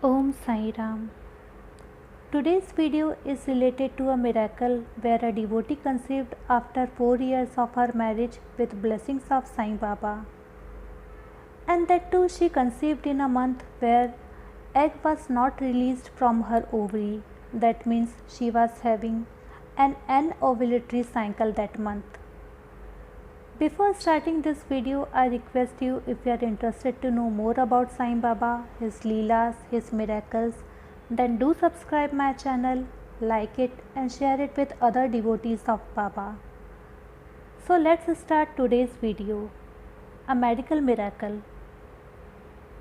Om Sai Ram. Today's video is related to a miracle where a devotee conceived after 4 years of her marriage with blessings of Sai Baba. And that too she conceived in a month where egg was not released from her ovary. That means she was having an anovulatory cycle that month. Before starting this video, I request you, if you are interested to know more about Sai Baba, his Leelas, his miracles, then do subscribe my channel, like it and share it with other devotees of Baba. So let's start today's video. A medical miracle.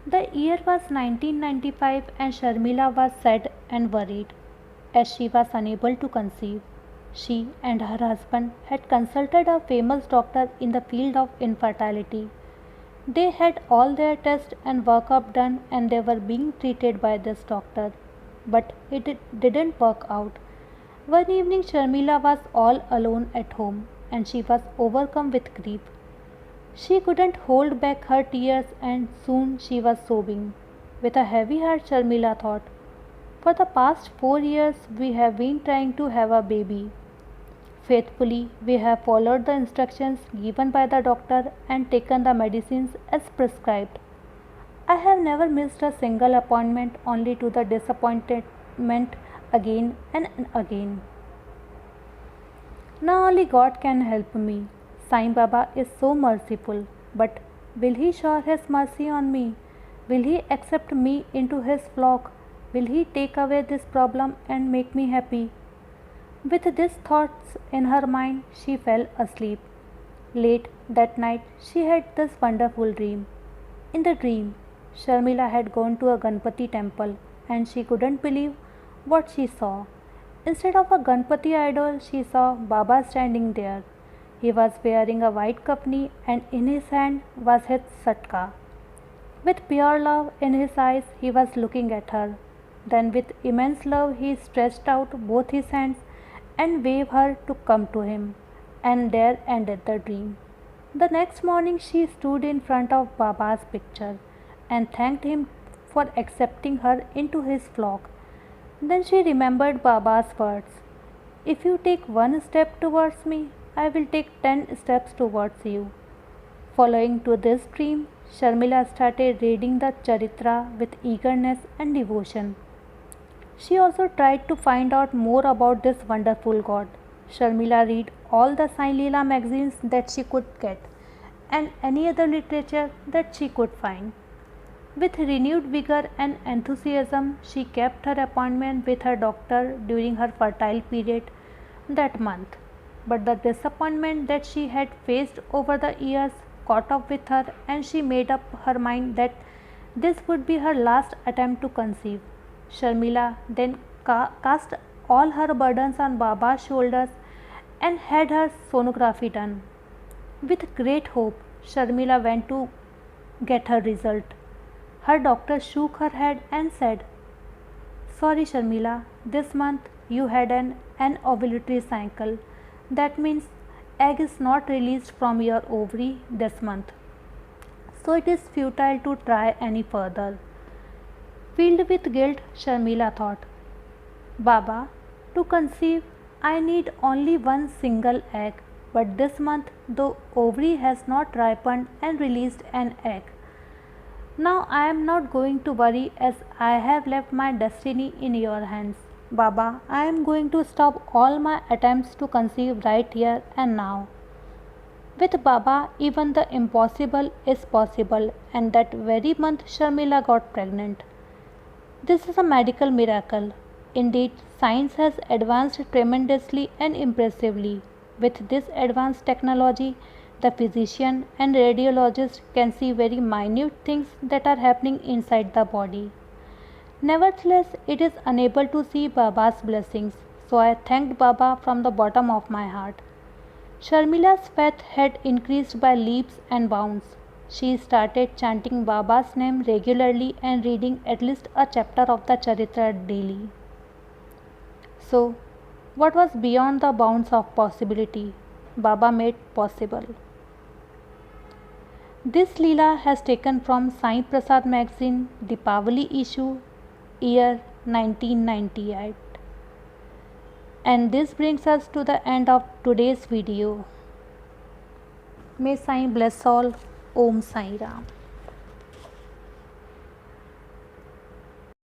The year was 1995 and Sharmila was sad and worried as she was unable to conceive. She and her husband had consulted a famous doctor in the field of infertility. They had all their tests and workup done and they were being treated by this doctor. But it didn't work out. One evening Sharmila was all alone at home and she was overcome with grief. She couldn't hold back her tears and soon she was sobbing. With a heavy heart Sharmila thought, for the past 4 years we have been trying to have a baby. Faithfully, we have followed the instructions given by the doctor and taken the medicines as prescribed. I have never missed a single appointment, only to the disappointment again and again. Now only God can help me. Sai Baba is so merciful, but will He shower His mercy on me? Will He accept me into His flock? Will He take away this problem and make me happy? With these thoughts in her mind, she fell asleep. Late that night, she had this wonderful dream. In the dream, Sharmila had gone to a Ganpati temple and she couldn't believe what she saw. Instead of a Ganpati idol, she saw Baba standing there. He was wearing a white kapni and in his hand was his satka. With pure love in his eyes, he was looking at her. Then with immense love, he stretched out both his hands and waved her to come to him, and there ended the dream. The next morning she stood in front of Baba's picture and thanked him for accepting her into his flock. Then she remembered Baba's words, "If you take one step towards me, I will take 10 steps towards you." Following to this dream, Sharmila started reading the Charitra with eagerness and devotion. She also tried to find out more about this wonderful God. Sharmila read all the Sai Leela magazines that she could get and any other literature that she could find. With renewed vigor and enthusiasm, she kept her appointment with her doctor during her fertile period that month. But the disappointment that she had faced over the years caught up with her and she made up her mind that this would be her last attempt to conceive. Sharmila then cast all her burdens on Baba's shoulders and had her sonography done. With great hope, Sharmila went to get her result. Her doctor shook her head and said, "Sorry Sharmila, this month you had an ovulatory cycle. That means egg is not released from your ovary this month. So it is futile to try any further." Filled with guilt, Sharmila thought, "Baba, to conceive, I need only one single egg, but this month the ovary has not ripened and released an egg. Now I am not going to worry as I have left my destiny in your hands. Baba, I am going to stop all my attempts to conceive right here and now." With Baba, even the impossible is possible, and that very month Sharmila got pregnant. This is a medical miracle. Indeed, science has advanced tremendously and impressively. With this advanced technology, the physician and radiologist can see very minute things that are happening inside the body. Nevertheless, it is unable to see Baba's blessings, so I thanked Baba from the bottom of my heart. Sharmila's faith had increased by leaps and bounds. She started chanting Baba's name regularly and reading at least a chapter of the Charitra daily. So, what was beyond the bounds of possibility, Baba made possible. This Leela has taken from Sai Prasad magazine, Deepavali issue year 1998. And this brings us to the end of today's video. May Sai bless all. Om Sai Ram.